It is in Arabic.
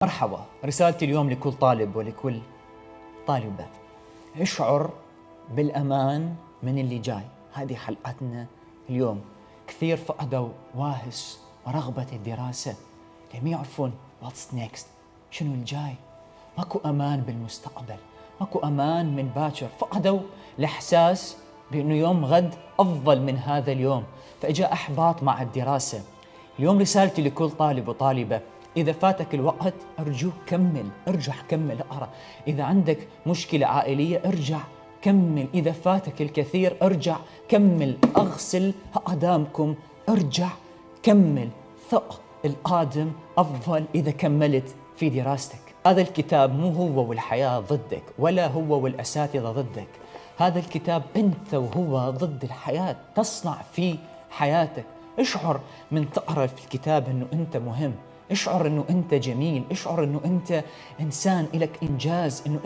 مرحبا، رسالتي اليوم لكل طالب ولكل طالبة. اشعر بالأمان من اللي جاي. هذه حلقتنا اليوم. كثير فقدوا واهس ورغبة الدراسة، لم يعرفون what's next، شنو الجاي. ماكو أمان بالمستقبل، ماكو أمان من باكر. فقدوا الإحساس بأنه يوم غد أفضل من هذا اليوم، فإجا إحباط مع الدراسة. اليوم رسالتي لكل طالب وطالبة: إذا فاتك الوقت أرجوك كمل، ارجع كمل اقرأ. إذا عندك مشكلة عائلية ارجع كمل. إذا فاتك الكثير ارجع كمل. أغسل أقدامكم، ارجع كمل. ثق، القادم أفضل إذا كملت في دراستك. هذا الكتاب مو هو والحياة ضدك، ولا هو والأساتذة ضدك. هذا الكتاب أنت وهو ضد الحياة، تصنع فيه حياتك. اشعر من تقرأ في الكتاب أنه أنت مهم، اشعر أنه أنت جميل، اشعر أنه أنت إنسان إلك إنجاز، أنه